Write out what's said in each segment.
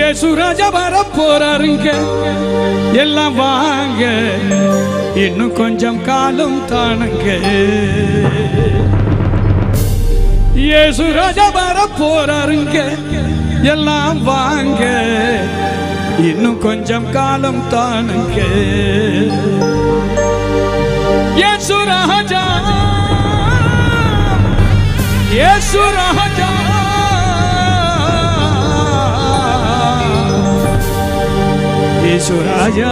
இயேசு ராஜா வர போறாருங்க எல்லாம் வாங்க இன்னும் கொஞ்சம் காலம் தானுங்க இயேசு ராஜா வர போறாருங்க எல்லாம் வாங்க இன்னும் கொஞ்சம் காலம் தானுங்க இயேசு ராஜா இயேசு ராஜா இயேசு ராஜா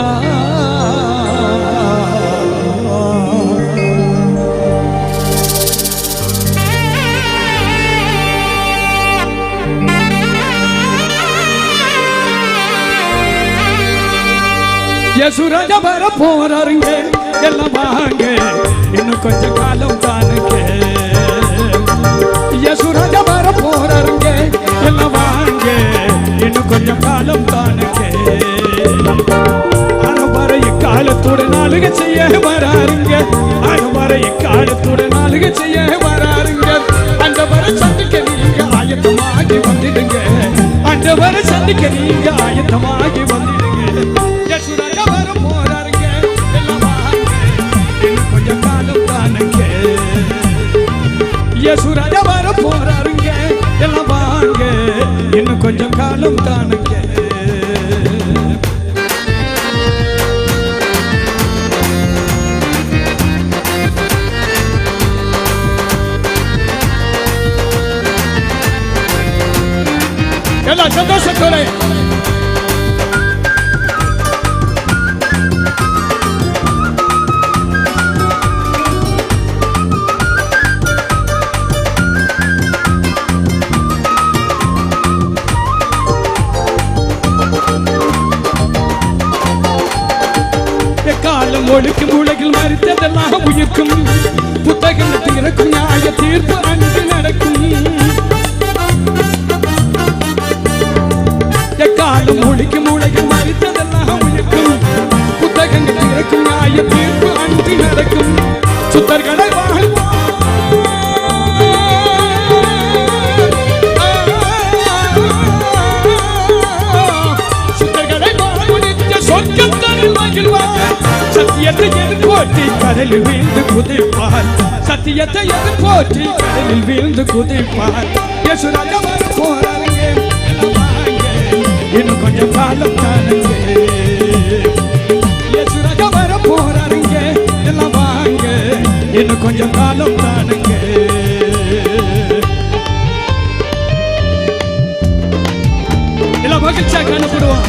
இயேசு ராஜா வர போறாருங்க எல்லாம் வாங்க இன்னும் கொஞ்சம் காலம் தானுங்க இயேசு ராஜா வர போறாருங்க எல்லாம் வாங்க இன்னும் கொஞ்சம் காலம் தானுங்க அனுபவ இக்காலத்துடன் ஆளுக செய்ய வராருங்க அனுபவ இக்காலத்துடன் ஆளுக செய்ய வராருங்க அந்த வர சந்திக்க நீங்க ஆயத்தமாகி வந்துடுங்க அந்த வர சந்திக்க நீங்க ஆயத்தமாகி வந்துடுங்க இயேசு ராஜா வர போறாருங்க எல்லாம் வாங்க இன்னும் கொஞ்சம் காலம் தானுங்க இயேசு ராஜா வர போறாருங்க எல்லாம் வாங்க இன்னும் கொஞ்சம் காலம் தானுங்க எல்லாம் சந்தோஷத்தோட காலம் ஒழுக்கும் உலகில் மறித்ததெல்லாம் உயிர்க்கும் புத்தகங்கள் திறக்கும் நியாய தீர்ப்பு அங்கு நடக்கும் காலம் ஒழுக்கும் உலகில் மறித்ததெல்லாம் உயிர்க்கும் புத்தகங்கள் திறக்கும் நியாய தீர்ப்பு அங்கு நடக்கும் சுத்தர்களை வாழ்வார் சுத்தர்களை வாழ்வழித்த சொர்க்கத்தனில் மகிழ்வார் சத்தியத்தை எதிர்போற்றி கடலில் வீழ்ந்து குதிப்பார் சத்தியத்தை எதிர்போற்றி கடலில் வீழ்ந்து குதிப்பார் இயேசு ராஜா வர போறாருங்க வாங்க இன்னும் கொஞ்சம் காலம் தானுங்க இயேசு ராஜா வர போறாருங்க எல்லாம் வாங்க இன்னும் கொஞ்சம் காலம் தானுங்க எல்லாம் மகிழ்ச்சியா காணப்படுவான்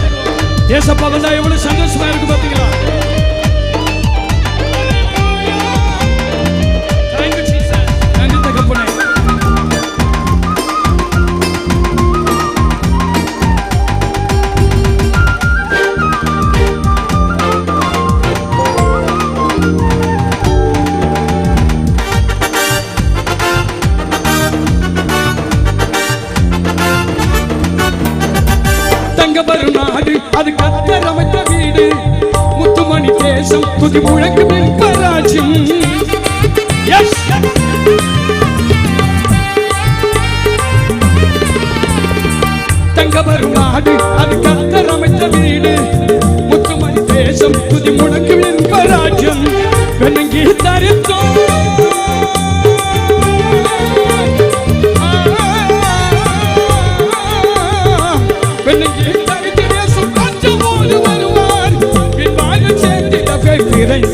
ஏசப்பா வந்தா எவ்வளவு சந்தோஷமா இருக்கு பாத்தீங்களா நாடு அது கத்தர் அமைத்த வீடு முத்துமணி தேசம் துதி முழக்கு பின்பராஜ்யம் தங்க வரும் நாடு அது கத்தர் அமைத்த வீடு முத்துமணி தேசம் துதி முழக்கு பின்பராஜ்யம் வெண்ணங்கி தரித்தோம்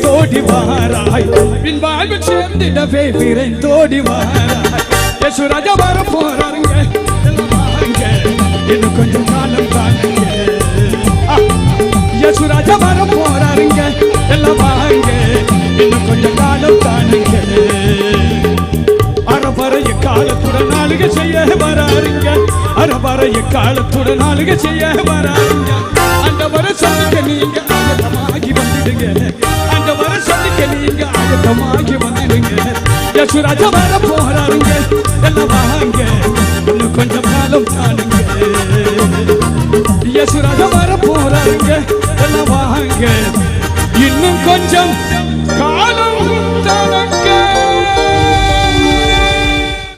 தோடி வாராய் பின் வாழ்வு சேர்ந்திடவே விரைந்தோடி வாராய் இயேசு ராஜா வர போறாருங்க வாங்க இன்னும் கொஞ்சம் காலம் தானுங்க இயேசு ராஜா வர போறாருங்க எல்லாம் வாங்க இன்னும் கொஞ்சம் காலம் தானுங்க அறவரைய காலத்துடன் ஆளுக செய்ய வராருங்க அறவரைய காலத்துடன் ஆளுக செய்ய வராருங்க அந்த வர சந்திக்க நீங்க ஆயத்தமாகி வந்துடுங்க அந்த வர சந்திக்க நீங்க ஆயத்தமாகி வந்துடுங்க இயேசு ராஜா வர போறாருங்க எல்லாம் வாங்க இன்னும் கொஞ்சம் காலம் தானுங்க இயேசு ராஜா வர போறாருங்க எல்லாம் வாங்க இன்னும் கொஞ்சம்